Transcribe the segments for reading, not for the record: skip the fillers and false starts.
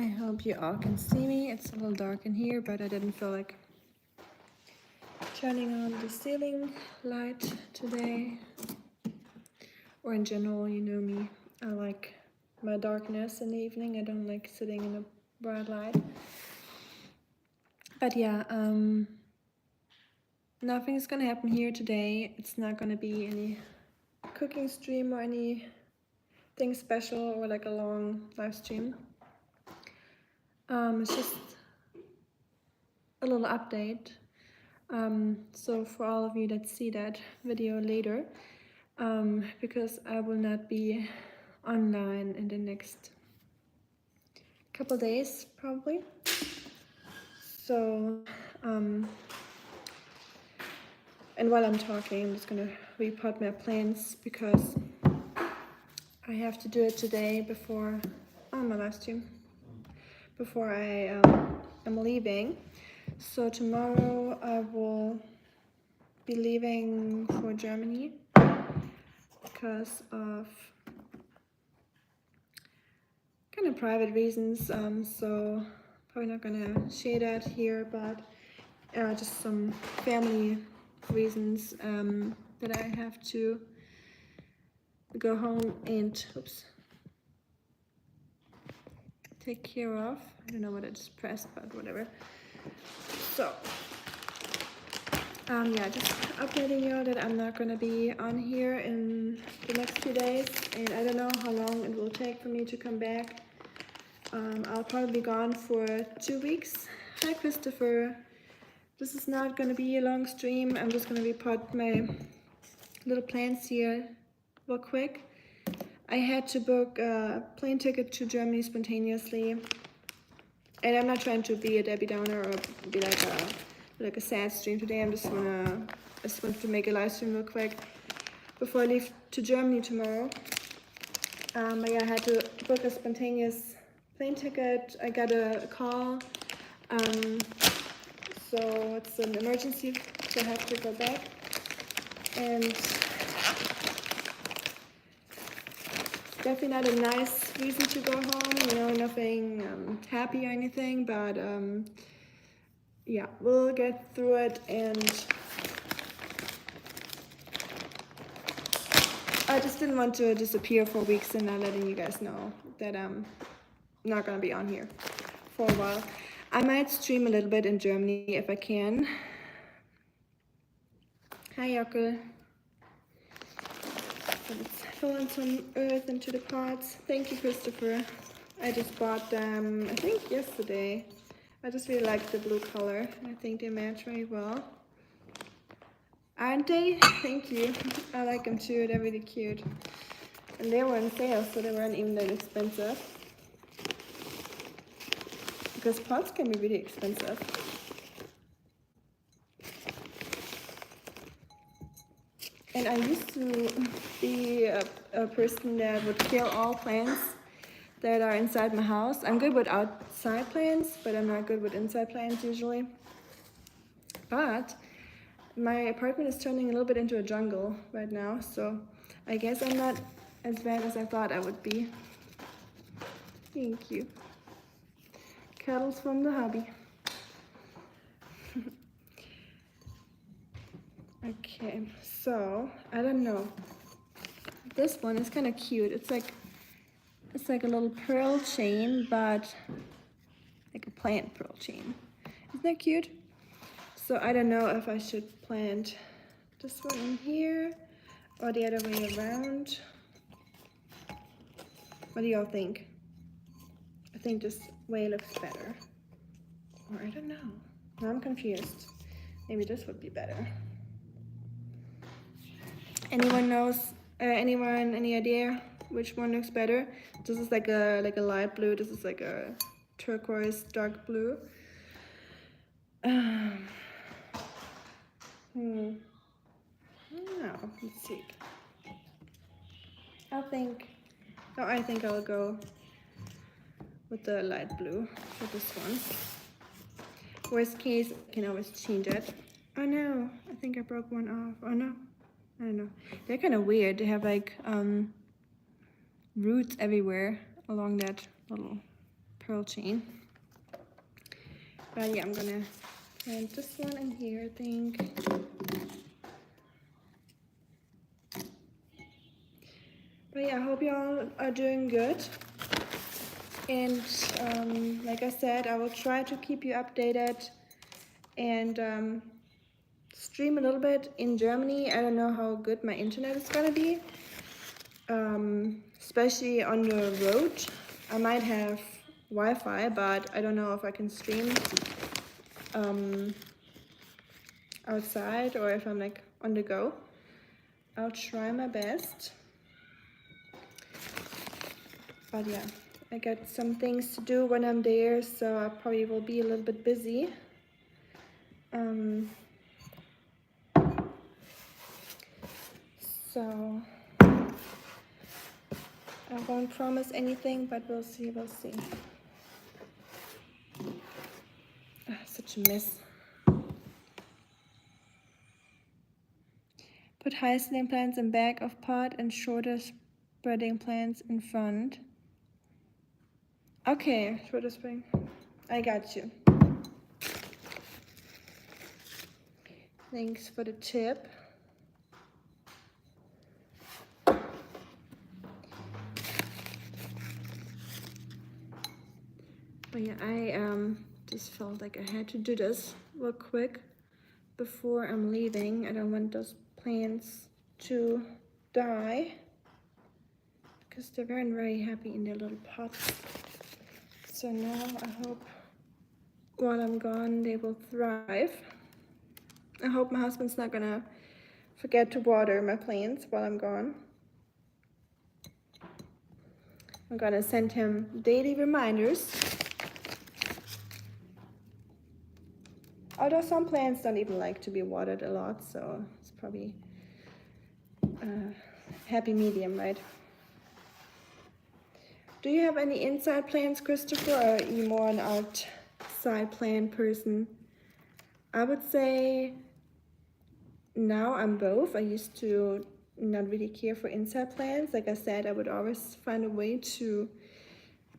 I hope you all can see me. It's a little dark in here, but I didn't feel like turning on the ceiling light today. Or in general, you know me. I like my darkness in the evening. I don't like sitting in a bright light. But yeah, nothing's gonna happen here today. It's not gonna be any cooking stream or anything special or like a long live stream. It's just a little update. So for all of you that see that video later, because I will not be online in the next couple days probably. So, and while I'm talking, I'm just gonna repot my plants because I have to do it today before my live stream, before I am leaving. So tomorrow I will be leaving for Germany because of kind of private reasons. So probably not gonna share that here, but just some family reasons that I have to go home and take care of. I don't know what I just pressed, but whatever. So yeah, just updating you that I'm not gonna be on here in the next few days, and I don't know how long it will take for me to come back. I'll probably be gone for 2 weeks. Hi Christopher. This is not gonna be a long stream. I'm just gonna repot my little plants here real quick. I had to book a plane ticket to Germany spontaneously, and I'm not trying to be a Debbie Downer or be like a sad stream today. I just want to make a live stream real quick before I leave to Germany tomorrow. But yeah, I had to book a spontaneous plane ticket. I got a call, so it's an emergency, so I have to go back. And definitely not a nice reason to go home, you know, nothing happy or anything, but yeah, we'll get through it. And I just didn't want to disappear for weeks and not letting you guys know that I'm not gonna be on here for a while. I might stream a little bit in Germany if I can. Hi Jockel. Let's fill in some earth into the pots. Thank you, Christopher. I just bought them, I think yesterday. I just really like the blue color. I think they match very well. Aren't they? Thank you. I like them too. They're really cute. And they were on sale, so they weren't even that expensive. Because pots can be really expensive. And I used to be a person that would kill all plants that are inside my house. I'm good with outside plants, but I'm not good with inside plants usually. But my apartment is turning a little bit into a jungle right now, so I guess I'm not as bad as I thought I would be. Thank you. Cuddles from the hubby. Okay, so I don't know. This one is kind of cute. It's like a little pearl chain, but like a plant pearl chain. Isn't that cute? So I don't know if I should plant this one in here or the other way around. What do y'all think? I think this way looks better. Or I don't know. I'm confused. Maybe this would be better. Anyone knows? Anyone any idea which one looks better? This is like a light blue. This is like a turquoise dark blue. I don't know. Let's see. I think I'll go with the light blue for this one. Worst case, I can always change it. Oh no, I think I broke one off. Oh no, I don't know. They're kind of weird. They have like roots everywhere along that little pearl chain. But yeah, I'm gonna plant this one in here, I think. But yeah, I hope y'all are doing good. And like I said, I will try to keep you updated and stream a little bit in Germany. I don't know how good my internet is gonna be, especially on the road. I might have Wi-Fi, but I don't know if I can stream outside or if I'm like on the go. I'll try my best. But yeah, I got some things to do when I'm there, so I probably will be a little bit busy. So I won't promise anything, but we'll see, such a mess. Put hyacinth plants in back of pot and shorter spreading plants in front. Okay, shorter spreading. I got you. Thanks for the tip. But yeah, I just felt like I had to do this real quick before I'm leaving. I don't want those plants to die because they weren't very happy in their little pots. So now I hope while I'm gone they will thrive. I hope my husband's not gonna forget to water my plants while I'm gone. I'm gonna send him daily reminders. Although some plants don't even like to be watered a lot, so it's probably a happy medium, right? Do you have any inside plants, Christopher, or are you more an outside plant person? I would say now I'm both. I used to not really care for inside plants. Like I said, I would always find a way to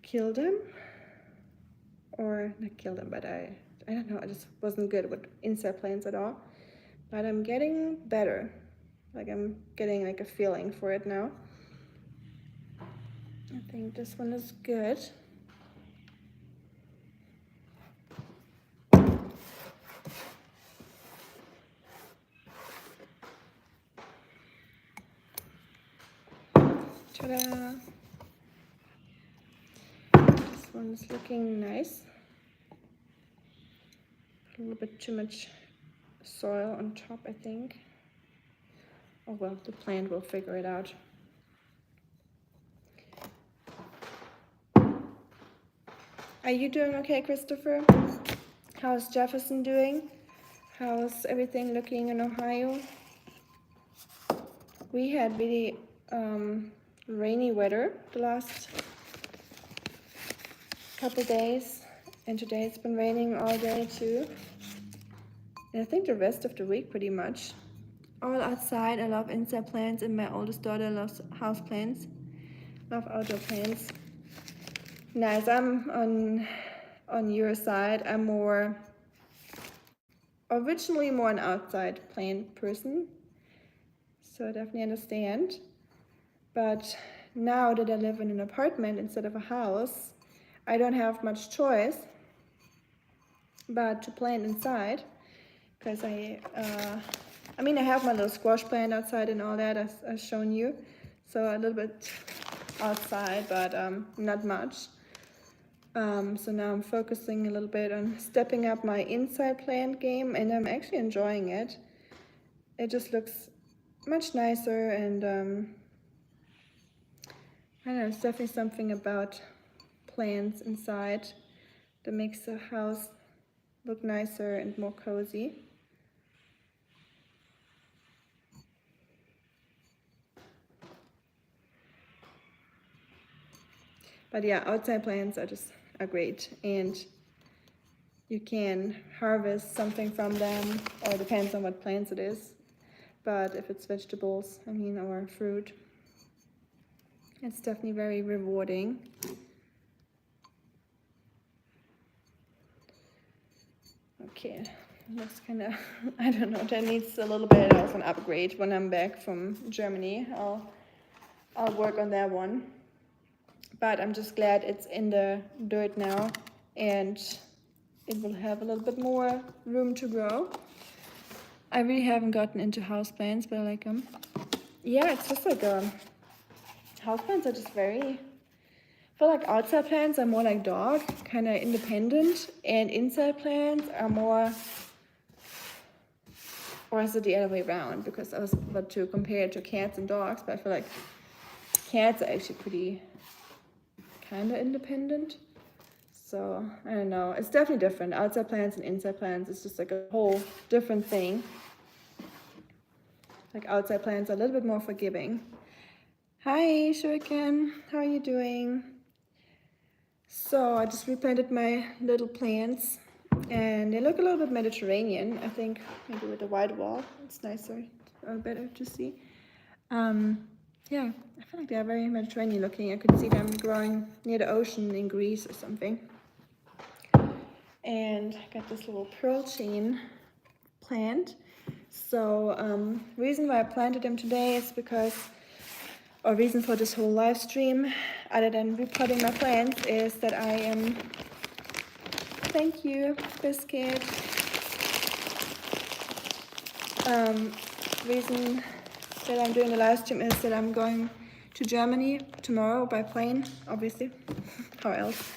kill them. Or not kill them, but I don't know, I just wasn't good with inside plants at all. But I'm getting better. Like I'm getting like a feeling for it now. I think this one is good. Ta-da! This one's looking nice. A little bit too much soil on top, I think. Oh well, the plant will figure it out. Are you doing okay, Christopher? How's Jefferson doing? How's everything looking in Ohio? We had really rainy weather the last couple days, and today it's been raining all day too. And I think the rest of the week pretty much. All outside. I love inside plants, and my oldest daughter loves house plants. Love outdoor plants. Nice. I'm on your side. I'm originally more an outside plant person, so I definitely understand. But now that I live in an apartment instead of a house, I don't have much choice but to plant inside, because I mean, I have my little squash plant outside and all that, as I've shown you, so a little bit outside, but not much. So now I'm focusing a little bit on stepping up my inside plant game, and I'm actually enjoying it. It just looks much nicer, and I don't know, it's definitely something about plants inside that makes the house look nicer and more cozy. But yeah, outside plants are great, and you can harvest something from them, or it depends on what plants it is. But if it's vegetables, I mean, or fruit, it's definitely very rewarding. Okay, looks kind of, I don't know, that needs a little bit of an upgrade when I'm back from Germany. I'll work on that one. But I'm just glad it's in the dirt now, and it will have a little bit more room to grow. I really haven't gotten into houseplants, but I like them. Yeah, it's just like houseplants are just very, I feel like outside plants are more like dog, kind of independent, and inside plants are more, or is it the other way around? Because I was about to compare it to cats and dogs, but I feel like cats are actually pretty kind of independent. So I don't know, it's definitely different. Outside plants and inside plants, it's just like a whole different thing. Like outside plants are a little bit more forgiving. Hi Shuriken, how are you doing? So I just replanted my little plants and they look a little bit Mediterranean. I think maybe with the white wall it's nicer or better to see. Yeah, I feel like they're very Mediterranean looking. I could see them growing near the ocean in Greece or something. And I got this little pearl chain plant. So reason why I planted them today is because, or reason for this whole live stream, other than repotting my plants, is that I am, thank you, Biscuit. Reason that I'm doing the live stream is that I'm going to Germany tomorrow by plane, obviously, how else?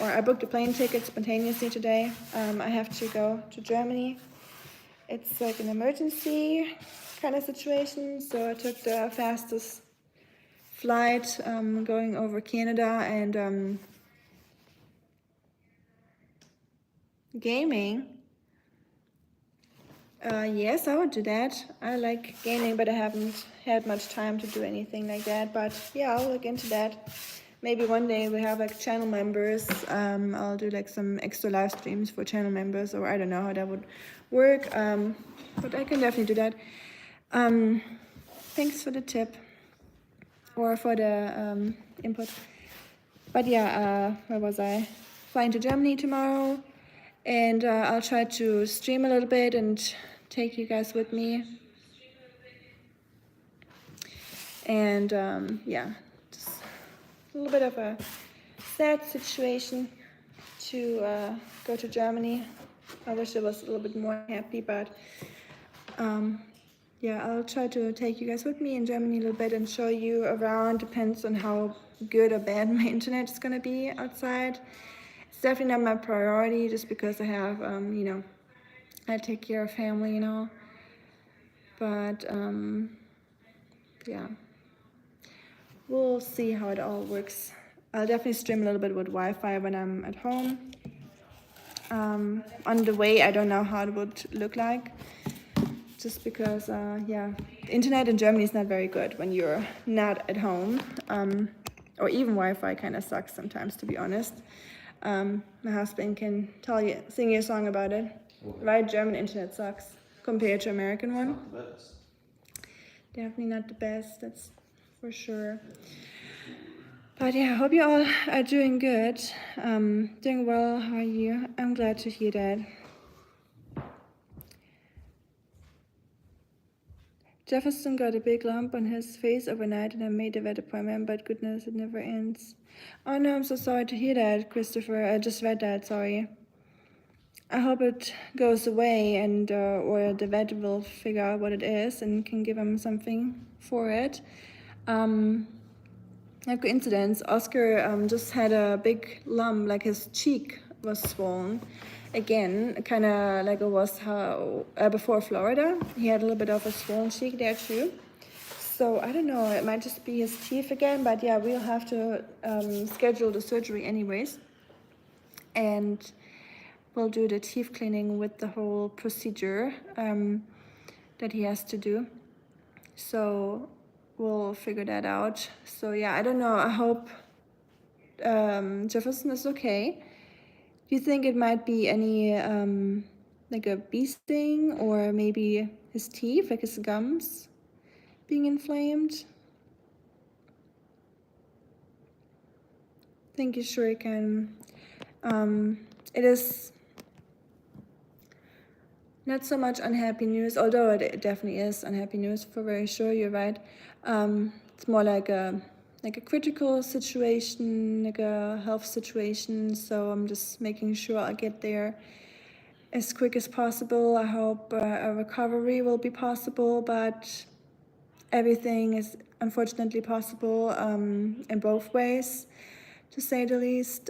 Or I booked a plane ticket spontaneously today. I have to go to Germany. It's like an emergency kind of situation, so I took the fastest flight going over Canada, and gaming. Yes, I would do that. I like gaming, but I haven't had much time to do anything like that. But yeah, I'll look into that. Maybe one day we have like channel members. I'll do like some extra live streams for channel members, or I don't know how that would work. But I can definitely do that. Thanks for the tip, or for the input. But yeah, where was I? Flying to Germany tomorrow, and I'll try to stream a little bit and take you guys with me. And yeah, just a little bit of a sad situation to go to Germany. I wish I was a little bit more happy, but yeah, I'll try to take you guys with me in Germany a little bit and show you around. Depends on how good or bad my internet is gonna be outside. It's definitely not my priority, just because I have, you know, I take care of family, you know. But yeah, we'll see how it all works. I'll definitely stream a little bit with Wi-Fi when I'm at home. On the way, I don't know how it would look like, just because, yeah, the internet in Germany is not very good when you're not at home, or even Wi-Fi kind of sucks sometimes, to be honest. My husband can sing you a song about it. Right, German internet sucks compared to American one. Not the best. Definitely not the best, that's for sure. But yeah, I hope you all are doing good, doing well. How are you? I'm glad to hear that. Jefferson got a big lump on his face overnight, and I made a vet appointment, but goodness, it never ends. Oh no, I'm so sorry to hear that, Christopher. I just read that, sorry. I hope it goes away, and or the vet will figure out what it is and can give him something for it. A coincidence, Oscar just had a big lump, like his cheek was swollen again, kind of like it was how before Florida. He had a little bit of a swollen cheek there too. So I don't know, it might just be his teeth again, but yeah, we'll have to schedule the surgery anyways. And we'll do the teeth cleaning with the whole procedure that he has to do. So we'll figure that out. So yeah, I don't know. I hope Jefferson is okay. Do you think it might be any like a bee sting, or maybe his teeth, like his gums being inflamed? Thank you, Shuriken. It is not so much unhappy news, although it definitely is unhappy news for very sure. You're right. It's more like a critical situation, like a health situation. So I'm just making sure I get there as quick as possible. I hope a recovery will be possible, but everything is unfortunately possible in both ways, to say the least.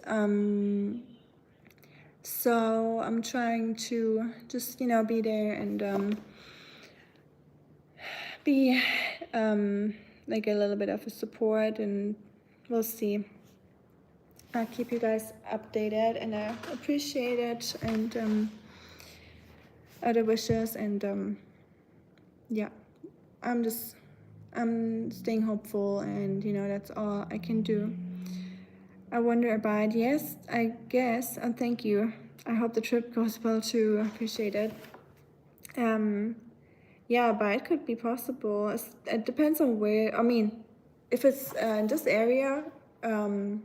So I'm trying to just, be there and be like a little bit of a support, and we'll see. I'll keep you guys updated, and I appreciate it, and other wishes, and yeah, I'm staying hopeful, and that's all I can do. I wonder about, yes, I guess, and thank you. I hope the trip goes well too. I appreciate it. Yeah, but it could be possible. It depends on where. I mean, if it's in this area, under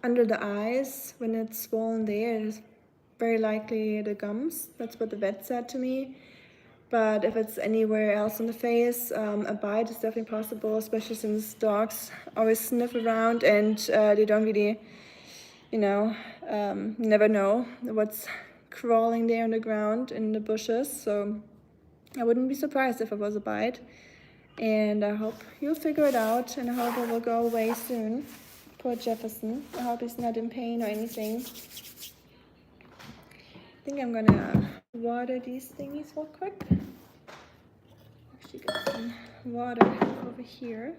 the eyes, when it's swollen there, it's very likely the gums. That's what the vet said to me. But if it's anywhere else on the face, a bite is definitely possible, especially since dogs always sniff around, and they don't really, never know what's crawling there on the ground in the bushes. So I wouldn't be surprised if it was a bite. And I hope you'll figure it out, and I hope it will go away soon. Poor Jefferson. I hope he's not in pain or anything. I think I'm gonna water these thingies real quick. Actually get some water over here.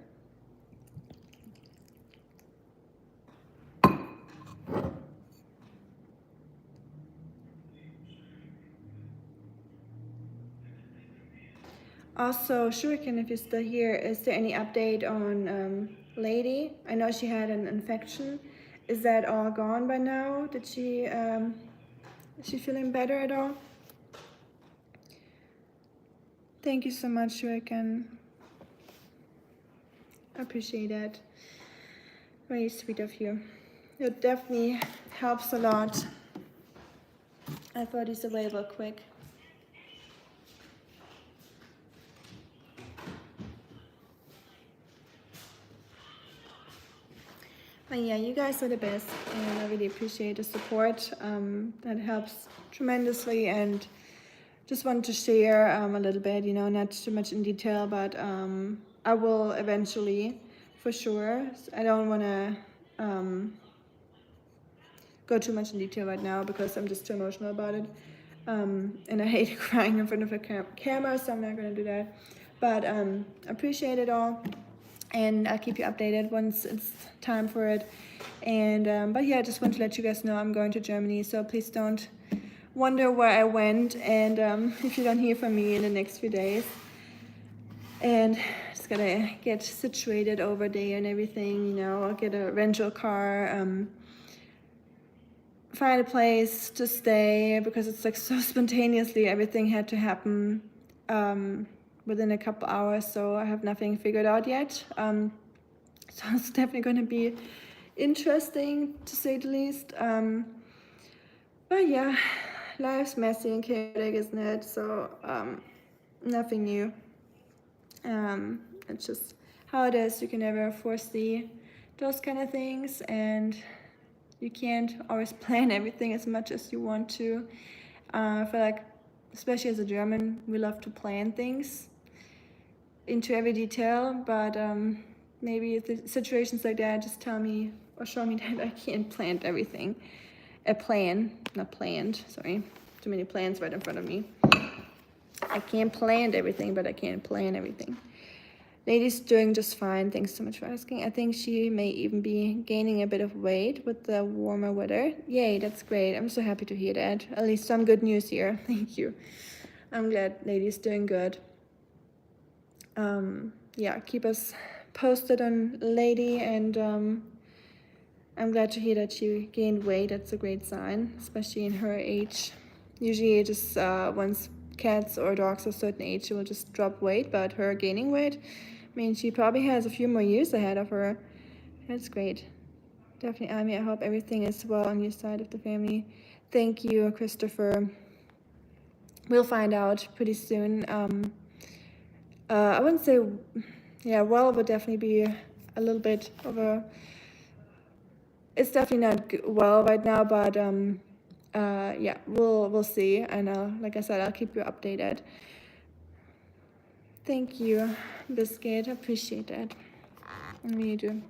Also, Shuriken, if you're still here, is there any update on Lady? I know she had an infection. Is that all gone by now? Did she, is she feeling better at all? Thank you so much, Shuriken. I appreciate that. Very sweet of you. It definitely helps a lot. I thought he's away real quick. But yeah, you guys are the best, and I really appreciate the support. That helps tremendously, and just want to share a little bit, not too much in detail, but I will eventually, for sure. I don't want to go too much in detail right now because I'm just too emotional about it. And I hate crying in front of a camera, so I'm not going to do that. But I appreciate it all, and I'll keep you updated once it's time for it. And but yeah, I just want to let you guys know I'm going to Germany, so please don't wonder where I went, and if you don't hear from me in the next few days. And just gotta get situated over there and everything, I'll get a rental car, find a place to stay, because it's like so spontaneously everything had to happen within a couple hours, so I have nothing figured out yet. So it's definitely going to be interesting, to say the least. But yeah, life's messy and chaotic, isn't it? So nothing new. It's just how it is. You can never foresee those kind of things, and you can't always plan everything as much as you want to. I feel like, especially as a German, we love to plan things into every detail, but maybe the situations like that just tell me or show me that I can't plan everything. Not planned, sorry. Too many plans right in front of me. I can't plan everything, but I can plan everything. Lady's doing just fine, thanks so much for asking. I think she may even be gaining a bit of weight with the warmer weather. Yay, that's great. I'm so happy to hear that. At least some good news here. Thank you. I'm glad Lady's doing good. Yeah, keep us posted on Lady, and I'm glad to hear that she gained weight. That's a great sign, especially in her age. Usually just once cats or dogs of a certain age, she will just drop weight, but her gaining weight, I mean, she probably has a few more years ahead of her. That's great. Definitely, Amy, I hope everything is well on your side of the family. Thank you, Christopher. we'll find out pretty soon. I wouldn't say, yeah, well, would definitely be a little bit of a, it's definitely not well right now, but yeah, we'll see. And like I said, I'll keep you updated. Thank you, Biscuit. I appreciate it. I really do.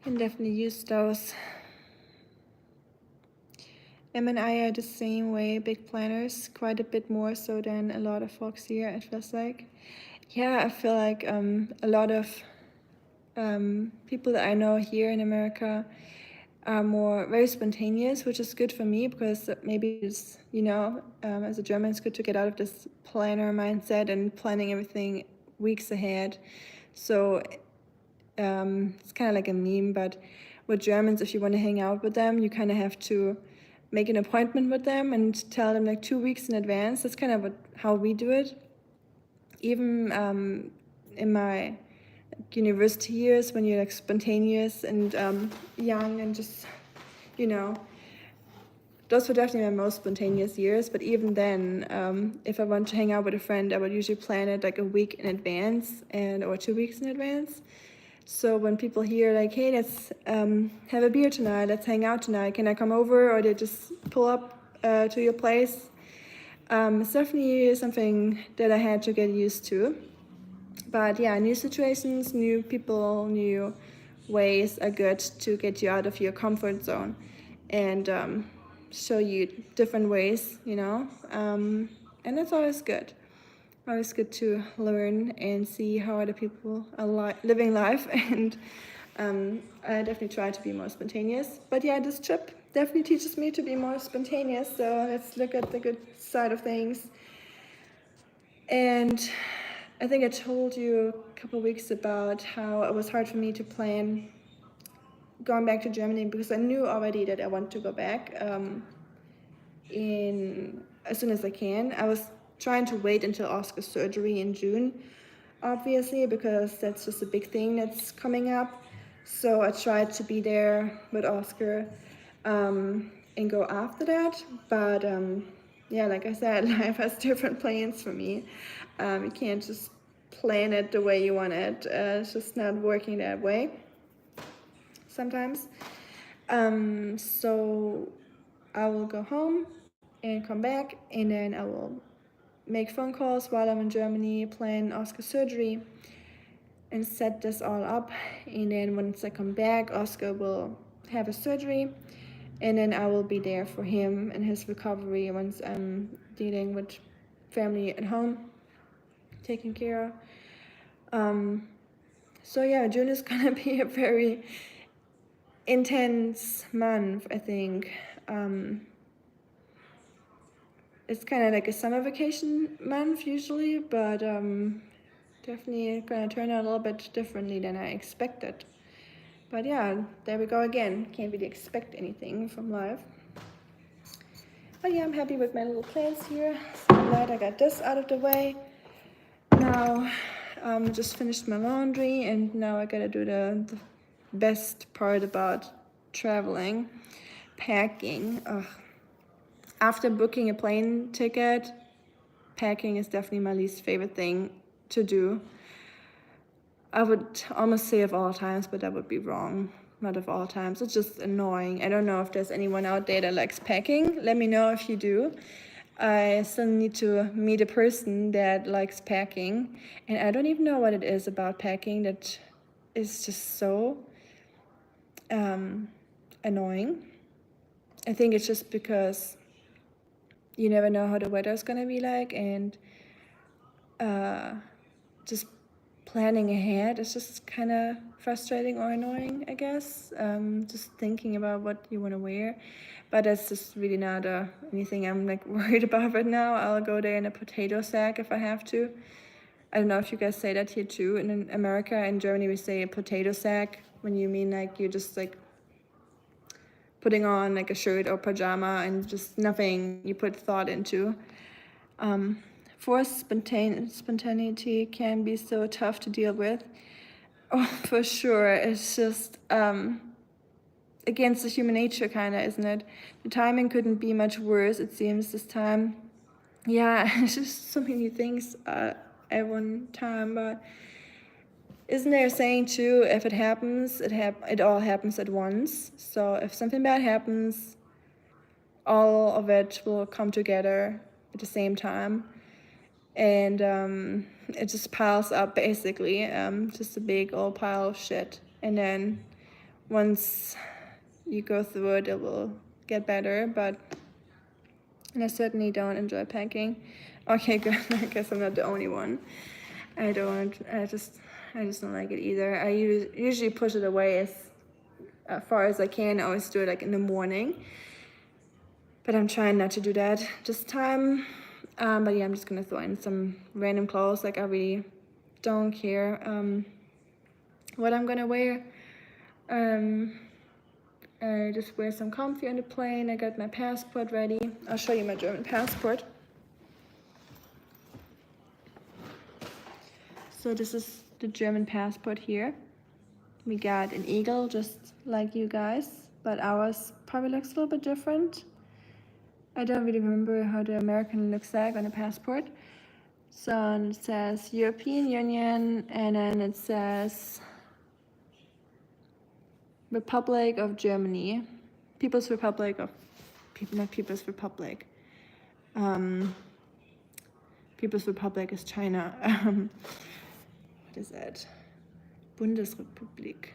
Can definitely use those. Em and I are the same way, big planners, quite a bit more so than a lot of folks here, it feels like. Yeah, I feel like a lot of people that I know here in America are more very spontaneous, which is good for me because maybe it's, as a German, it's good to get out of this planner mindset and planning everything weeks ahead. So it's kind of like a meme, but with Germans, if you want to hang out with them, you kind of have to make an appointment with them and tell them like 2 weeks in advance. That's kind of how we do it. Even in my university years, when you're like spontaneous and young and just, those were definitely my most spontaneous years. But even then, if I want to hang out with a friend, I would usually plan it like a week in advance or 2 weeks in advance. So when people hear like, hey, let's have a beer tonight, let's hang out tonight, can I come over? Or they just pull up to your place. It's definitely something that I had to get used to. But yeah, new situations, new people, new ways are good to get you out of your comfort zone and show you different ways, and that's always good. Always good to learn and see how other people are living life, and I definitely try to be more spontaneous. But yeah, this trip definitely teaches me to be more spontaneous, so let's look at the good side of things. And I think I told you a couple of weeks about how it was hard for me to plan going back to Germany because I knew already that I want to go back as soon as I can. I was trying to wait until Oscar's surgery in June, obviously, because that's just a big thing that's coming up. So I tried to be there with Oscar and go after that. But yeah, like I said, life has different plans for me. You can't just plan it the way you want it. It's just not working that way sometimes. So I will go home and come back, and then I will make phone calls while I'm in Germany, plan Oscar's surgery, and set this all up. And then once I come back, Oscar will have a surgery, and then I will be there for him and his recovery once I'm dealing with family at home, taken care of. So yeah, June is gonna be a very intense month, I think. It's kind of like a summer vacation month usually, but definitely gonna turn out a little bit differently than I expected. But yeah, there we go again. Can't really expect anything from life. But yeah, I'm happy with my little plans here. So I'm glad I got this out of the way. Now, just finished my laundry, and now I gotta do the best part about traveling, packing. Ugh. After booking a plane ticket, packing is definitely my least favorite thing to do. I would almost say of all times, but that would be wrong. Not of all times. It's just annoying. I don't know if there's anyone out there that likes packing. Let me know if you do. I still need to meet a person that likes packing, and I don't even know what it is about packing that is just so annoying. I think it's just because you never know how the weather is gonna be like, and just planning ahead is just kind of frustrating or annoying, I guess. Just thinking about what you want to wear, but that's just really not anything I'm like worried about right now. I'll go there in a potato sack if I have to. I don't know if you guys say that here too. In America, in Germany, we say a potato sack when you mean like you're just like putting on like a shirt or pajama and just nothing you put thought into. Forced spontaneity can be so tough to deal with. Oh, for sure. It's just against the human nature, kind of, isn't it? The timing couldn't be much worse, it seems, this time. Yeah, it's just so many things at one time, but isn't there a saying too, if it happens, it all happens at once. So if something bad happens, all of it will come together at the same time. And it just piles up, basically, just a big old pile of shit. And then once you go through it, it will get better, but and I certainly don't enjoy packing. Okay, good. I guess I'm not the only one. I just don't like it either. I usually push it away as far as I can. I always do it like in the morning, but I'm trying not to do that this time. But yeah, I'm just gonna throw in some random clothes. Like, I really don't care what I'm gonna wear. I just wear some comfy on the plane. I got my passport ready. I'll show you my German passport. So this is the German passport here. We got an eagle, just like you guys, but ours probably looks a little bit different. I don't really remember how the American looks like on a passport. So it says European Union, and then it says Republic of Germany, People's Republic of, not People's Republic. People's Republic is China. What is that? Bundesrepublik.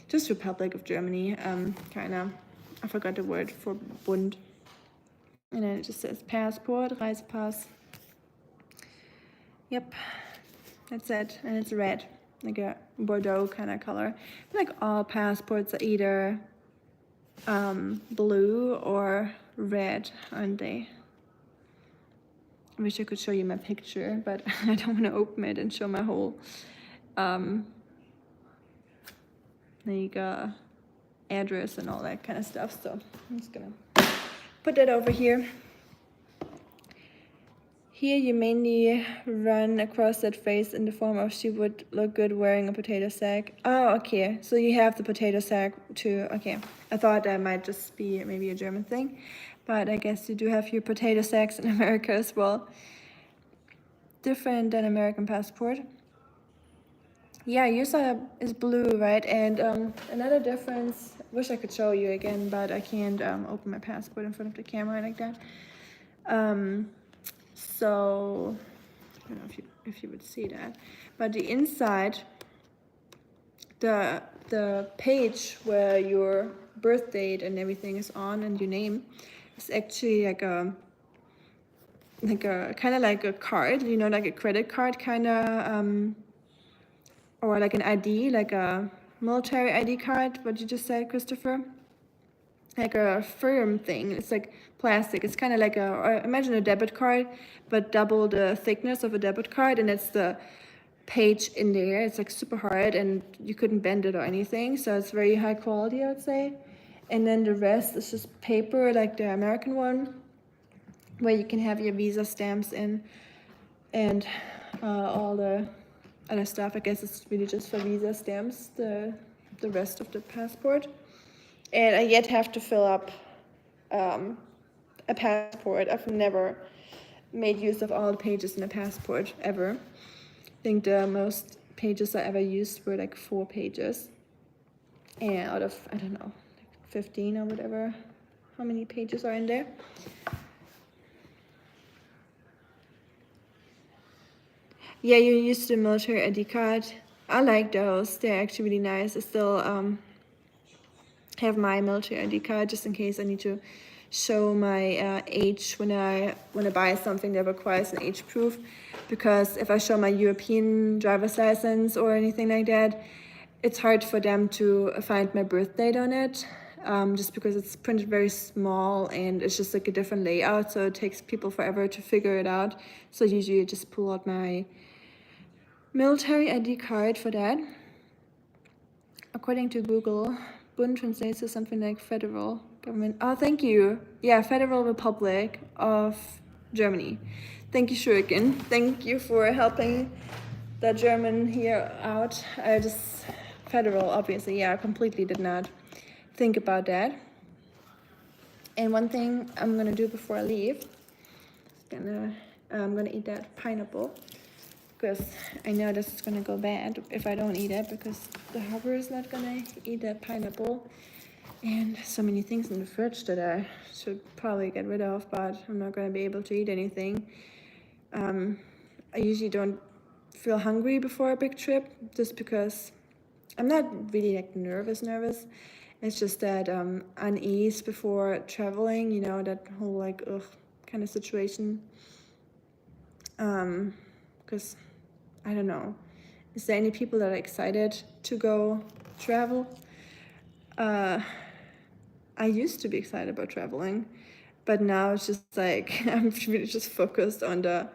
Just Republic of Germany, kinda. I forgot the word for Bund. And then it just says passport, Reisepass. Yep, that's it. And it's red, like a Bordeaux kind of color. Like all passports are either blue or red, aren't they? I wish I could show you my picture, but I don't want to open it and show my whole like address and all that kind of stuff. So I'm just gonna put that over here. Here you mainly run across that phrase in the form of she would look good wearing a potato sack. Oh, okay. So you have the potato sack too. Okay. I thought that might just be maybe a German thing, but I guess you do have your potato sacks in America as well. Different than American passport. Yeah, yours is blue, right? And another difference, wish I could show you again, but I can't open my passport in front of the camera like that. So I don't know if you would see that, but the inside, the page where your birth date and everything is on and your name is actually like a kind of like a card, you know, like a credit card kind of, or like an ID, like a military ID card. What you just said, Christopher? Like a firm thing. It's like plastic. It's kind of like imagine a debit card, but double the thickness of a debit card, and it's the page in there. It's like super hard, and you couldn't bend it or anything, so it's very high quality, I would say. And then the rest is just paper, like the American one, where you can have your visa stamps in, and all the other stuff. I guess it's really just for visa stamps, the rest of the passport. And I yet have to fill up a passport. I've never made use of all the pages in a passport, ever. I think the most pages I ever used were like 4 pages. And out of, I don't know, like 15 or whatever, how many pages are in there. Yeah, you used the military ID card. I like those. They're actually really nice. I still have my military ID card just in case I need to show my age when I buy something that requires an age proof, because if I show my European driver's license or anything like that, it's hard for them to find my birth date on it, just because it's printed very small and it's just like a different layout, so it takes people forever to figure it out. So usually I just pull out my military ID card for that. According to Google, Bund translates to something like federal government. Oh, thank you. Yeah, Federal Republic of Germany. Thank you, Shuriken. Thank you for helping the German here out. Federal, obviously. Yeah, I completely did not think about that. And one thing I'm gonna do before I leave, I'm gonna eat that pineapple, because I know this is gonna go bad if I don't eat it, because the harbor is not gonna eat that pineapple. And so many things in the fridge that I should probably get rid of, but I'm not gonna be able to eat anything. I usually don't feel hungry before a big trip, just because I'm not really like nervous. It's just that unease before traveling, you know, that whole like ugh kind of situation. Because I don't know, is there any people that are excited to go travel? I used to be excited about traveling, but now it's just like I'm really just focused on the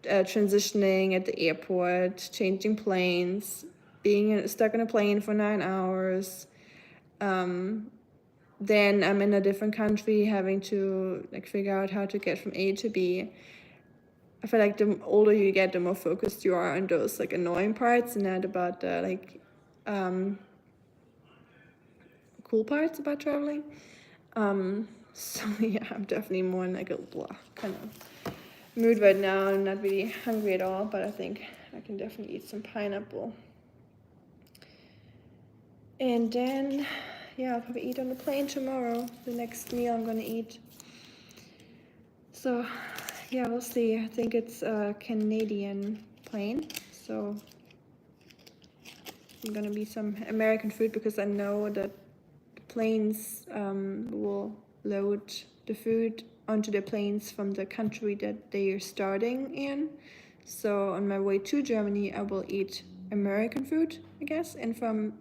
transitioning at the airport, changing planes, being stuck in a plane for 9 hours. Then I'm in a different country, having to like figure out how to get from A to B. I feel like the older you get, the more focused you are on those like annoying parts, and not about the like cool parts about traveling. So yeah, I'm definitely more in like a blah kind of mood right now. I'm not really hungry at all, but I think I can definitely eat some pineapple. And then, yeah, I'll probably eat on the plane tomorrow, the next meal I'm gonna eat. So, yeah, we'll see. I think it's a Canadian plane, so I'm gonna be some American food, because I know that planes will load the food onto the planes from the country that they are starting in. So on my way to Germany, I will eat American food, I guess, and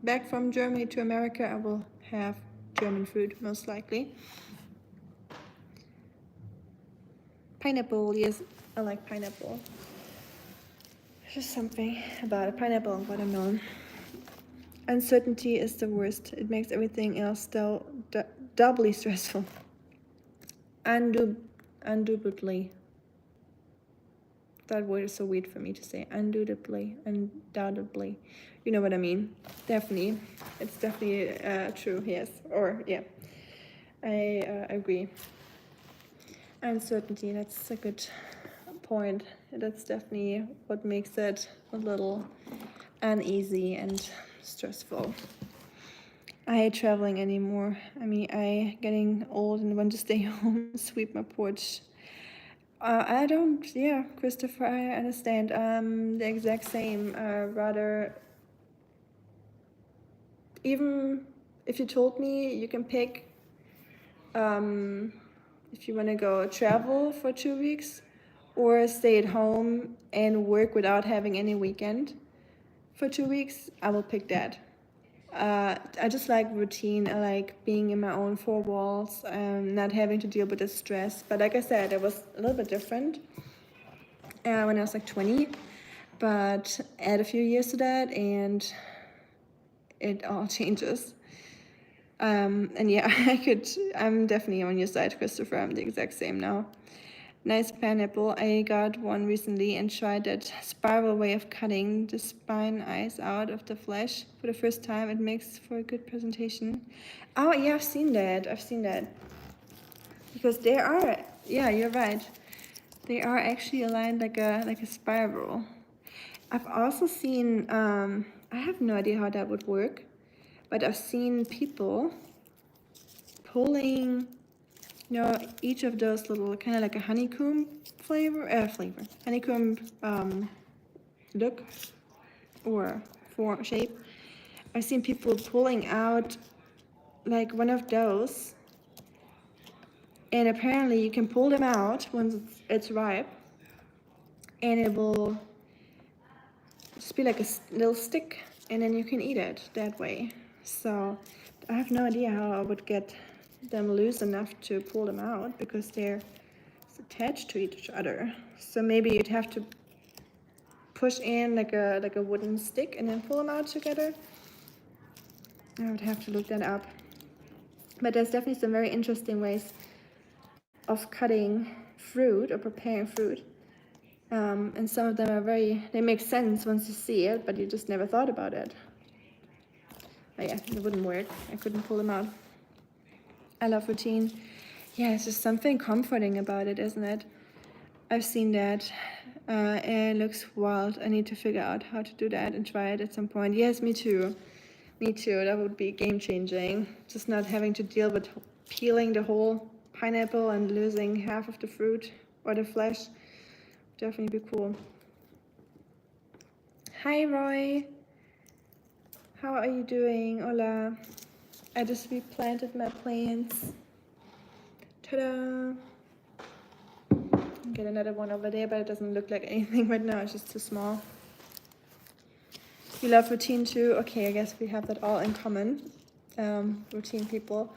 back from Germany to America, I will have German food, most likely. Pineapple, yes, I like pineapple. There's just something about a pineapple and watermelon. Uncertainty is the worst. It makes everything else doubly stressful. Undoubtedly. That word is so weird for me to say. Undoubtedly. You know what I mean? Definitely. It's definitely true, yes. Or, yeah. I agree. Uncertainty, that's a good point. That's definitely what makes it a little uneasy and stressful. I hate traveling anymore. I mean, I getting old and want to stay home, sweep my porch. I don't, yeah, Christopher, I understand. The exact same. Rather, even if you told me you can pick if you want to go travel for 2 weeks or stay at home and work without having any weekend for 2 weeks, I will pick that. I just like routine. I like being in my own four walls, not having to deal with the stress. But like I said, it was a little bit different when I was like 20. But add a few years to that and it all changes. And yeah, I'm definitely on your side, Christopher. I'm the exact same now. Nice pineapple. I got one recently and tried that spiral way of cutting the spine eyes out of the flesh for the first time. It makes for a good presentation. Oh yeah, I've seen that. Because they are, yeah, you're right. They are actually aligned like a spiral. I've also seen, I have no idea how that would work, but I've seen people pulling, you know, each of those little kind of like a honeycomb honeycomb look or form shape. I've seen people pulling out like one of those, and apparently you can pull them out once it's ripe, and it will just be like a little stick, and then you can eat it that way. So I have no idea how I would get them loose enough to pull them out, because they're attached to each other. So maybe you'd have to push in like a wooden stick and then pull them out together. I would have to look that up. But there's definitely some very interesting ways of cutting fruit or preparing fruit. And some of them are they make sense once you see it, but you just never thought about it. But yeah, it wouldn't work. I couldn't pull them out. I love routine. Yeah, it's just something comforting about it, isn't it? I've seen that, and it looks wild. I need to figure out how to do that and try it at some point. Yes, me too. Me too. That would be game changing. Just not having to deal with peeling the whole pineapple and losing half of the fruit or the flesh. Definitely be cool. Hi, Roy. How are you doing? Hola. I just replanted my plants. Ta-da! Get another one over there, but it doesn't look like anything right now. It's just too small. You love routine too? Okay, I guess we have that all in common. Routine people.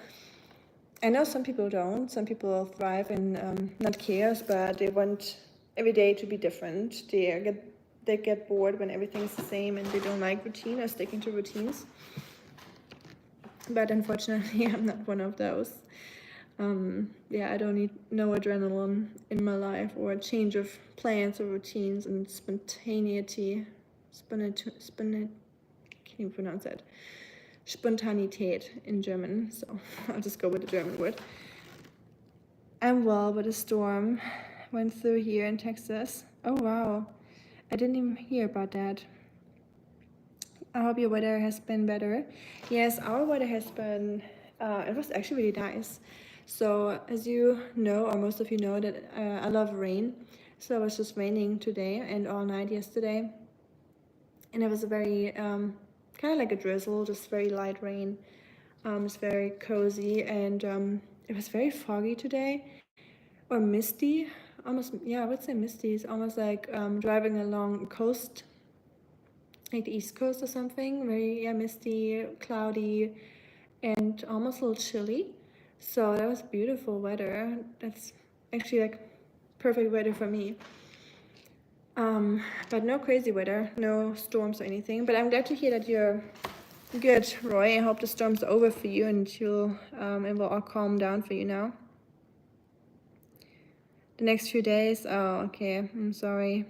I know some people don't. Some people thrive in not chaos, but they want every day to be different. They get bored when everything's the same, and they don't like routine or sticking to routines. But unfortunately, I'm not one of those. Yeah, I don't need no adrenaline in my life or a change of plans or routines and spontaneity. Can't even pronounce that. Spontanität in German, so I'll just go with the German word. I'm well, but a storm went through here in Texas. Oh wow, I didn't even hear about that. I hope your weather has been better. Yes, our weather has been, it was actually really nice. So as you know, or most of you know, that I love rain. So it was just raining today and all night yesterday. And it was a very, kind of like a drizzle, just very light rain. It's very cozy, and it was very foggy today, or misty. Almost, yeah, I would say misty. It's almost like driving along a coast, like the East Coast or something. Very, yeah, misty, cloudy, and almost a little chilly. So that was beautiful weather. That's actually like perfect weather for me. But no crazy weather, no storms or anything. But I'm glad to hear that you're good, Roy. I hope the storm's over for you and it will all calm down for you now. The next few days, oh, okay, I'm sorry.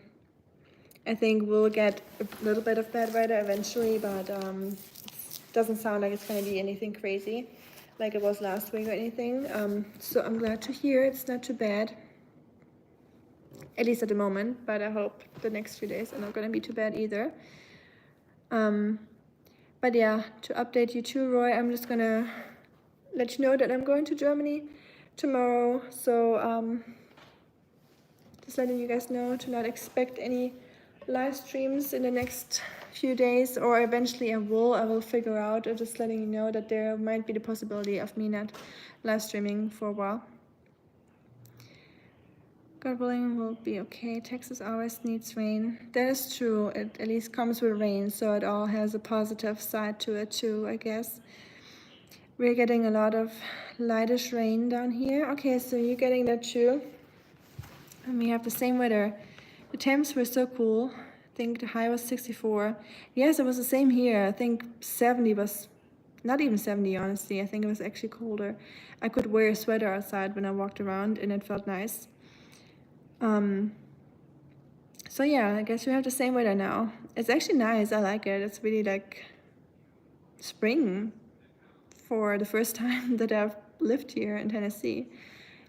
I think we'll get a little bit of bad weather eventually, but it doesn't sound like it's going to be anything crazy like it was last week or anything. So I'm glad to hear it's not too bad, at least at the moment, but I hope the next few days are not going to be too bad either. But yeah, to update you too, Roy, I'm just going to let you know that I'm going to Germany tomorrow. So just letting you guys know to not expect any live streams in the next few days, or eventually I will figure out, or just letting you know that there might be the possibility of me not live streaming for a while. God willing, will be okay. Texas always needs rain. That is true. It at least comes with rain, so it all has a positive side to it too, I guess. We're getting a lot of lightish rain down here. Okay, so you're getting that too. And we have the same weather. The temps were so cool. I think the high was 64. Yes, it was the same here. I think 70 was, not even 70 honestly. I think it was actually colder. I could wear a sweater outside when I walked around and it felt nice. So yeah, I guess we have the same weather now. It's actually nice. I like it. It's really like spring for the first time that I've lived here in Tennessee.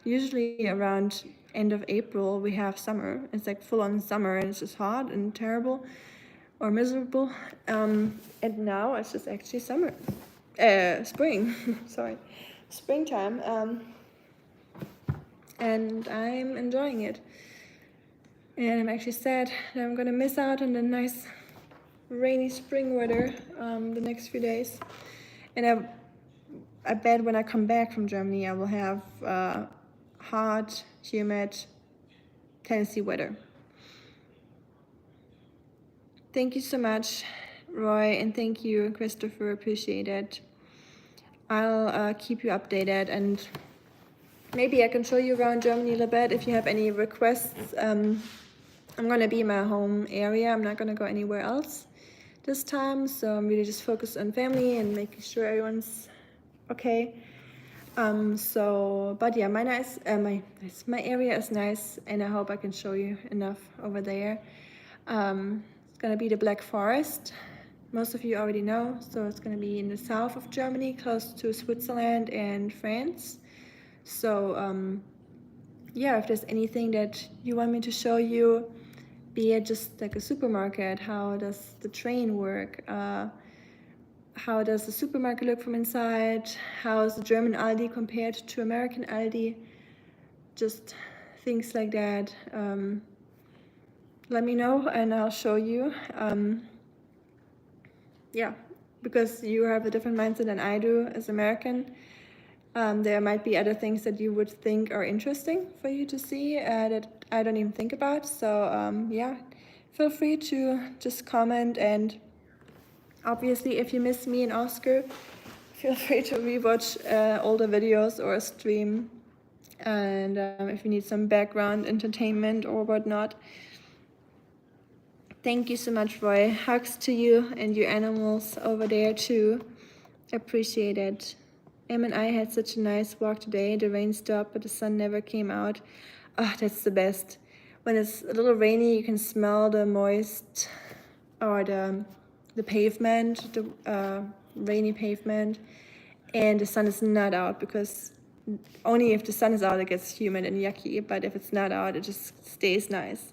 Usually around end of April we have summer. It's like full on summer and it's just hot and terrible or miserable. And now it's just actually summer. Spring. Sorry. Springtime. And I'm enjoying it. And I'm actually sad that I'm gonna miss out on the nice rainy spring weather the next few days. And I bet when I come back from Germany I will have hot, humid Tennessee weather. Thank you so much, Roy, and thank you, Christopher. Appreciate it. I'll keep you updated, and maybe I can show you around Germany a little bit if you have any requests. I'm gonna be in my home area. I'm not gonna go anywhere else this time, so I'm really just focused on family and making sure everyone's okay. But yeah, my area is nice, and I hope I can show you enough over there. It's gonna be the Black Forest. most of you already know. So it's going to be in the south of Germany, close to Switzerland and France. So yeah, if there's anything that you want me to show you, be it just like a supermarket, how does the train work, how does the supermarket look from inside, how is the German Aldi compared to American Aldi, just things like that, let me know and I'll show you. Yeah, because you have a different mindset than I do as American. There might be other things that you would think are interesting for you to see that I don't even think about. So yeah, feel free to just comment, and obviously if you miss me and Oscar, feel free to rewatch older videos or stream. And if you need some background entertainment or whatnot. Thank you so much, Roy. Hugs to you and your animals over there too. Appreciate it. Em and I had such a nice walk today. The rain stopped, but the sun never came out. Oh, that's the best. When it's a little rainy, you can smell the moist, or the pavement, the rainy pavement, and the sun is not out, because only if the sun is out it gets humid and yucky, but if it's not out it just stays nice.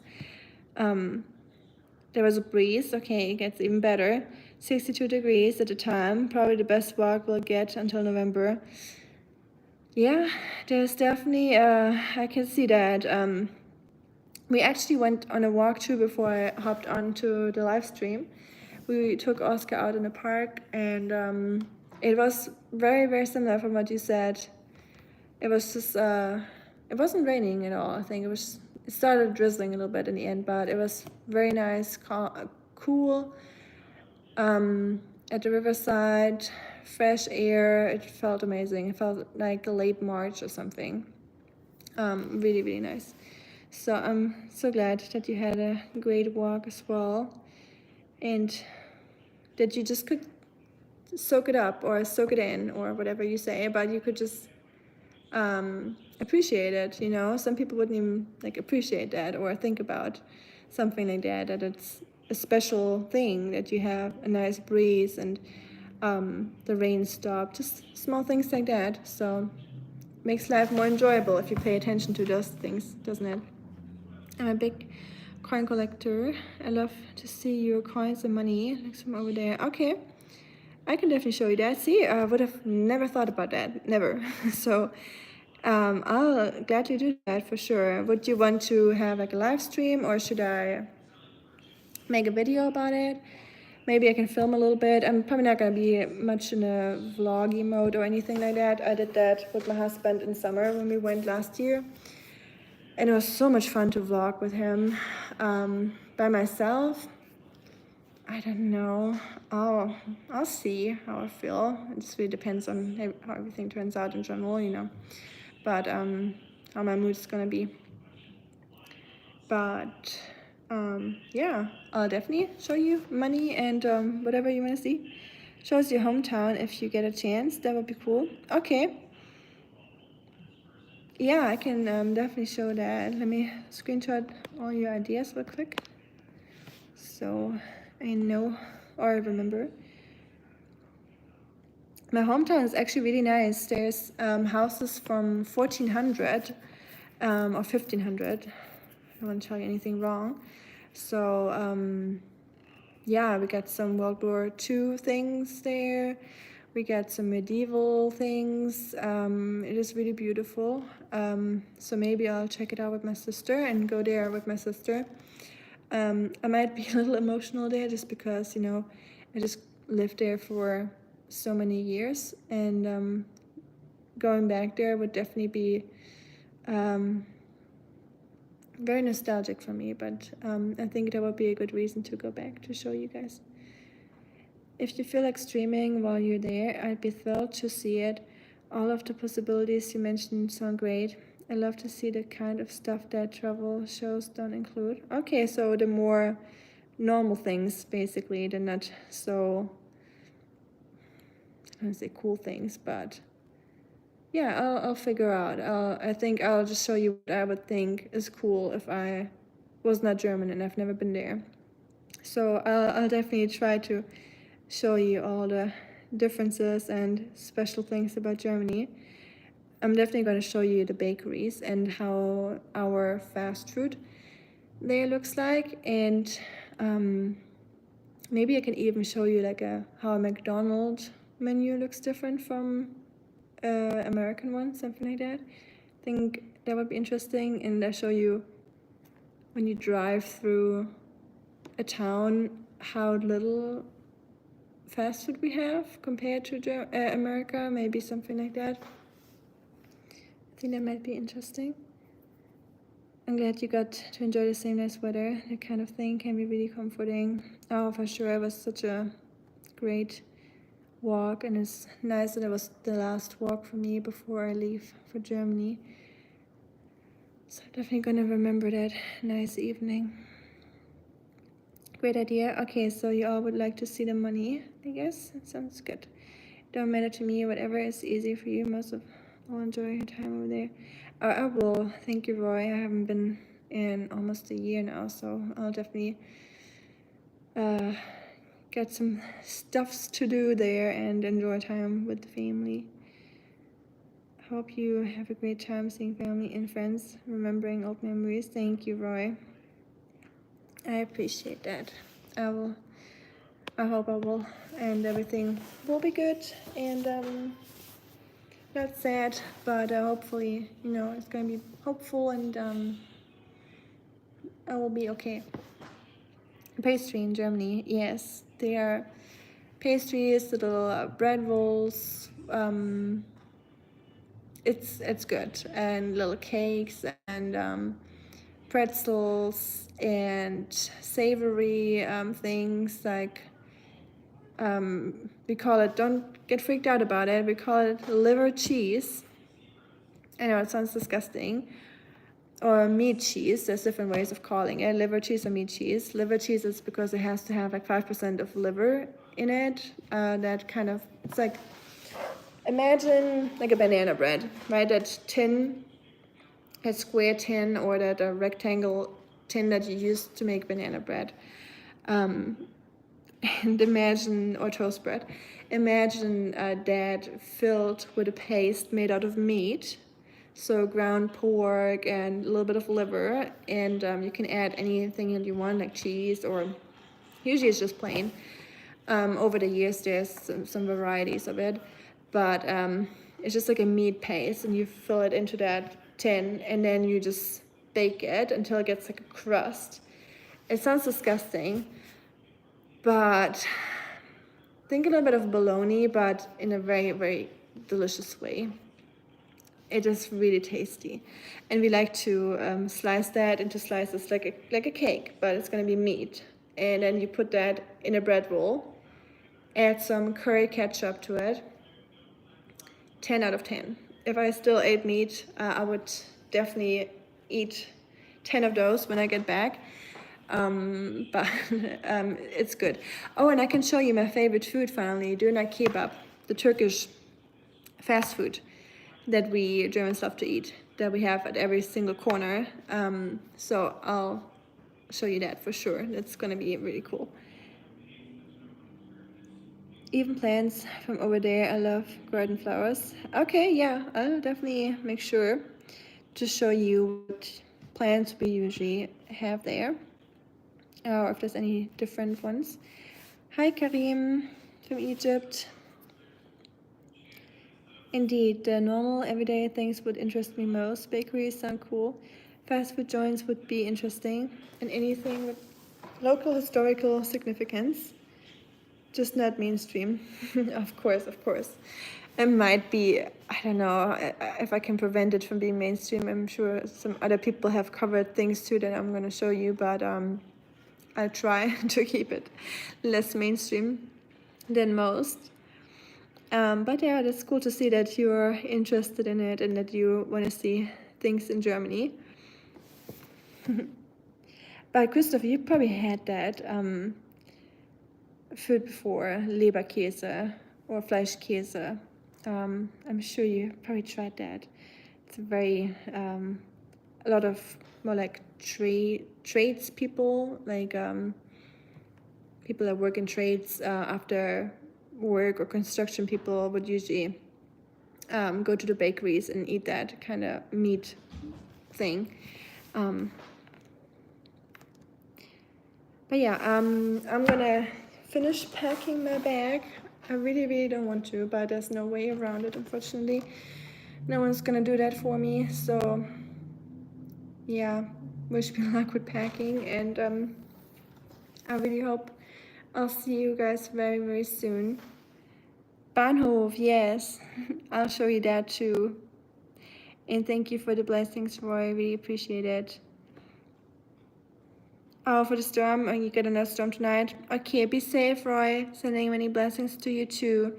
There was a breeze. Okay, it gets even better. 62 degrees at the time. Probably the best walk we'll get until November. Yeah, there's definitely, I can see that. We actually went on a walk too before I hopped onto the live stream. We took Oscar out in the park, and it was very, very similar from what you said. It was just, it wasn't raining at all. I think it started drizzling a little bit in the end, but it was very nice, cool. At the riverside, fresh air. It felt amazing. It felt like a late March or something. Really, really nice. So I'm so glad that you had a great walk as well, and that you just could soak it up or soak it in or whatever you say, but you could just appreciate it. You know, some people wouldn't even like appreciate that or think about something like that, that it's a special thing that you have a nice breeze and the rain stopped, just small things like that. So makes life more enjoyable if you pay attention to those things, doesn't it? I'm a big coin collector. I love to see your coins and money, like some over there. Okay, I can definitely show you that. See, I would have never thought about that, never. So I'll gladly do that for sure. Would you want to have like a live stream, or should I make a video about it? Maybe I can film a little bit. I'm probably not going to be much in a vloggy mode or anything like that. I did that with my husband in summer when we went last year. And it was so much fun to vlog with him. By myself, I don't know. I'll see how I feel. It just really depends on how everything turns out in general, you know. But how my mood is gonna be. But yeah, I'll definitely show you money and whatever you want to see. Shows your hometown if you get a chance. That would be cool. Okay. Yeah, I can definitely show that. Let me screenshot all your ideas real quick, so I know or remember. My hometown is actually really nice. There's houses from 1400 or 1500. I don't want to tell you anything wrong. So yeah, we got some World War II things there. We got some medieval things. It is really beautiful. So maybe I'll check it out with my sister and go there with my sister. I might be a little emotional there just because, you know, I just lived there for so many years, and going back there would definitely be very nostalgic for me, but I think that would be a good reason to go back to show you guys. If you feel like streaming while you're there, I'd be thrilled to see it. All of the possibilities you mentioned sound great. I love to see the kind of stuff that travel shows don't include. Okay, so the more normal things, basically. They're not so, I don't say cool things, but yeah, I'll figure out. I think I'll just show you what I would think is cool if I was not German and I've never been there. So I'll definitely try to show you all the differences and special things about Germany. I'm definitely going to show you the bakeries and how our fast food there looks like, and maybe I can even show you like how a McDonald's menu looks different from American one, something like that. I think that would be interesting, and I show you when you drive through a town how little fast food we have compared to America, maybe something like that. I think that might be interesting. I'm glad you got to enjoy the same nice weather. That kind of thing can be really comforting. Oh, for sure, it was such a great walk, and it's nice that it was the last walk for me before I leave for Germany. So I'm definitely gonna remember that nice evening. Great idea. Okay, so you all would like to see the money, I guess. That sounds good. Don't matter to me, whatever is easy for you. I'll enjoy your time over there. I will. Thank you, Roy. I haven't been in almost a year now, so I'll definitely get some stuffs to do there and enjoy time with the family. Hope you have a great time seeing family and friends, remembering old memories. Thank you, Roy. I appreciate that. I hope I will, and everything will be good, and not sad, but hopefully, it's gonna be hopeful, and I will be okay. Pastry in Germany, yes, they are pastries, little bread rolls. It's good, and little cakes and pretzels and savory things like we call it. Don't get freaked out about it. We call it liver cheese. I know it sounds disgusting. Or meat cheese. There's different ways of calling it. Liver cheese or meat cheese. Liver cheese is because it has to have like 5% of liver in it. That kind of, it's like, imagine like a banana bread, right? That tin, that square tin, or that rectangle tin that you use to make banana bread. And imagine, or toast bread, imagine that filled with a paste made out of meat. So ground pork and a little bit of liver, and you can add anything that you want, like cheese, or usually it's just plain. Over the years, there's some varieties of it, but it's just like a meat paste, and you fill it into that tin, and then you just bake it until it gets like a crust. It sounds disgusting, but think a little bit of bologna, but in a very, very delicious way. It is really tasty, and we like to slice that into slices like a cake, but it's gonna be meat. And then you put that in a bread roll, add some curry ketchup to it. 10 out of 10. If I still ate meat, I would definitely eat 10 of those when I get back. But it's good. Oh, and I can show you my favorite food finally, doner kebab, the Turkish fast food that we Germans love to eat, that we have at every single corner. So I'll show you that for sure. That's gonna be really cool. Even plants from over there. I love garden flowers. Okay, yeah, I'll definitely make sure to show you what plants we usually have there, or if there's any different ones. Hi, Karim from Egypt. Indeed, the normal everyday things would interest me most. Bakeries sound cool. Fast food joints would be interesting, and anything with local historical significance. Just not mainstream. Of course, of course. It might be, I don't know, if I can prevent it from being mainstream. I'm sure some other people have covered things too that I'm going to show you, but I'll try to keep it less mainstream than most. But yeah, that's cool to see that you're interested in it and that you want to see things in Germany. But Christopher, you probably had that food before, Leberkäse or Fleischkäse. I'm sure you probably tried that. It's very, a lot of more like tradespeople, like people that work in trades after work, or construction people would usually go to the bakeries and eat that kind of meat thing. But yeah, I'm gonna finish packing my bag. I really don't want to, but there's no way around it, unfortunately. No one's gonna do that for me, so yeah, wish me luck with packing, and I really hope I'll see you guys very soon. Bahnhof, yes, I'll show you that too. And thank you for the blessings, Roy, I really appreciate it. Oh, for the storm, you get another storm tonight. Okay, be safe, Roy. Sending many blessings to you too.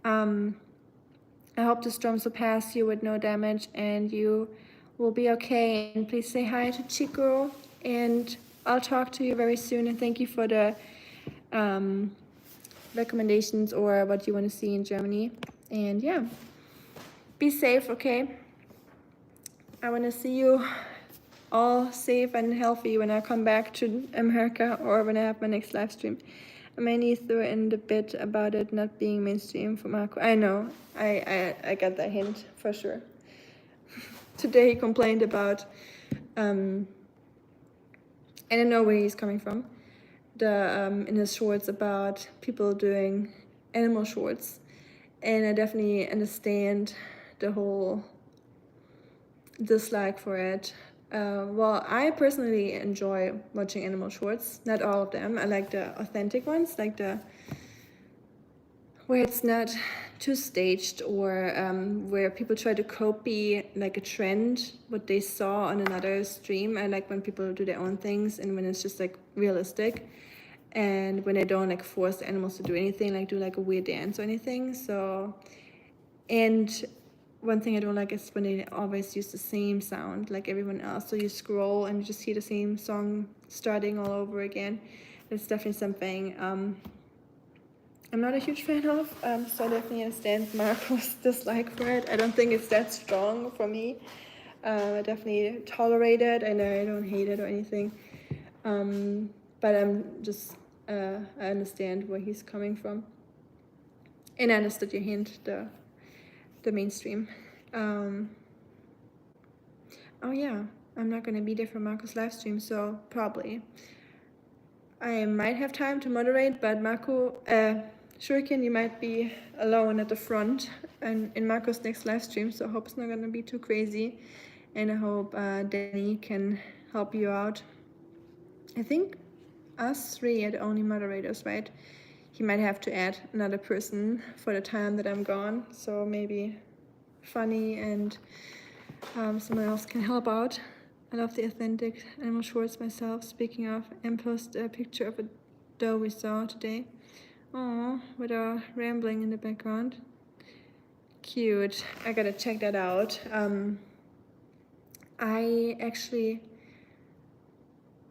I hope the storms will pass you with no damage and you will be okay. And please say hi to Chico, and I'll talk to you very soon. And thank you for the recommendations or what you want to see in Germany. And yeah, be safe, okay? I want to see you all safe and healthy when I come back to America, or when I have my next live stream. I may need to throw in the bit about it not being mainstream for Marco. I know, I got that hint for sure. Today he complained about, I don't know where he's coming from, in his shorts, about people doing animal shorts, and I definitely understand the whole dislike for it. Well, I personally enjoy watching animal shorts. Not all of them. I like the authentic ones, like the where it's not too staged, or where people try to copy like a trend, what they saw on another stream. I like when people do their own things, and when it's just like realistic, and when they don't like force the animals to do anything, like do like a weird dance or anything. So, and one thing I don't like is when they always use the same sound like everyone else. So you scroll and you just hear the same song starting all over again. It's definitely something I'm not a huge fan of. So I definitely understand Marco's dislike for it. I don't think it's that strong for me. I definitely tolerate it, and I don't hate it or anything. But I'm just, I understand where he's coming from. And I understood your hint, the mainstream. Oh yeah, I'm not gonna be there for Marco's live stream, so probably I might have time to moderate, but Marco, Shuriken, you might be alone at the front and in Marco's next live stream, so I hope it's not gonna be too crazy, and I hope Danny can help you out. I think us three are the only moderators, right? He might have to add another person for the time that I'm gone, so maybe Funny and someone else can help out. I love the authentic animal shorts myself. Speaking of, and post a picture of a doe we saw today. Oh, with our rambling in the background. Cute. I gotta check that out. I actually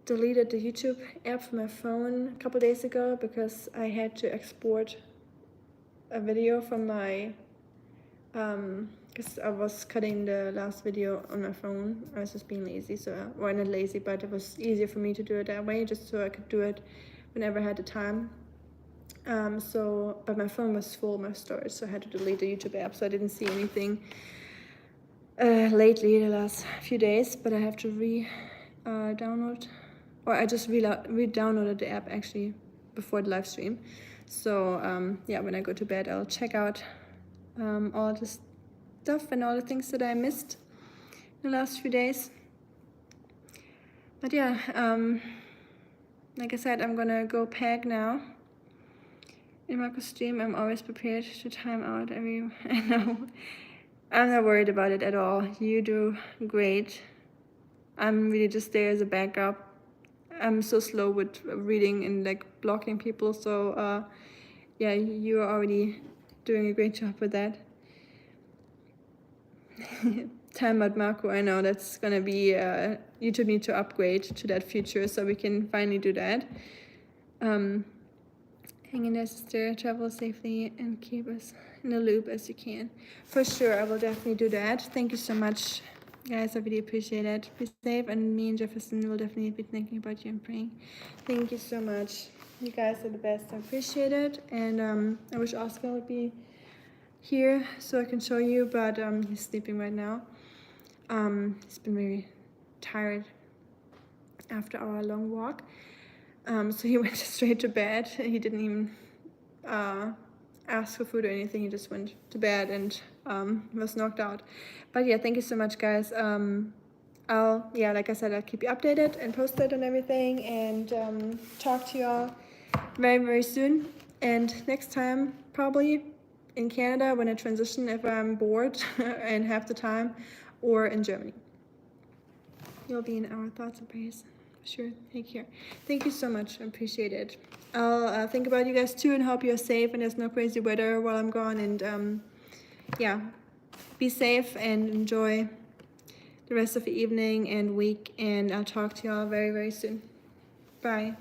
deleted the YouTube app from my phone a couple days ago because I had to export a video from my because I was cutting the last video on my phone. I was just being lazy, so, well, not lazy, but it was easier for me to do it that way, just so I could do it whenever I had the time. But my phone was full of my storage, so I had to delete the YouTube app, so I didn't see anything lately, the last few days, but I have to download, or I just re-downloaded the app actually before the live stream. So yeah, when I go to bed, I'll check out all the stuff and all the things that I missed in the last few days. But yeah, like I said, I'm gonna go pack now. In Marco's stream, I'm always prepared to time out every. I know. I'm not worried about it at all. You do great. I'm really just there as a backup. I'm so slow with reading and like blocking people, so yeah, you're already doing a great job with that. Time out, Marco. I know that's gonna be YouTube need to upgrade to that feature, so we can finally do that. Hang in there, sister. Travel safely and keep us in the loop as you can. For sure, I will definitely do that. Thank you so much, guys. I really appreciate it. Be safe, and me and Jefferson will definitely be thinking about you and praying. Thank you so much. You guys are the best. I appreciate it. And I wish Oscar would be here so I can show you, but he's sleeping right now. He's been very tired after our long walk. So he went straight to bed. He didn't even ask for food or anything. He just went to bed and was knocked out. But yeah, thank you so much, guys. Like I said, I'll keep you updated and posted on everything, and talk to y'all very, very soon. And next time, probably in Canada when I transition, if I'm bored and have the time, or in Germany. You'll be in our thoughts and prayers. Sure, take care. Thank you so much. I appreciate it. I'll think about you guys too and hope you're safe and there's no crazy weather while I'm gone. And yeah, be safe and enjoy the rest of the evening and week. And I'll talk to y'all very, very soon. Bye.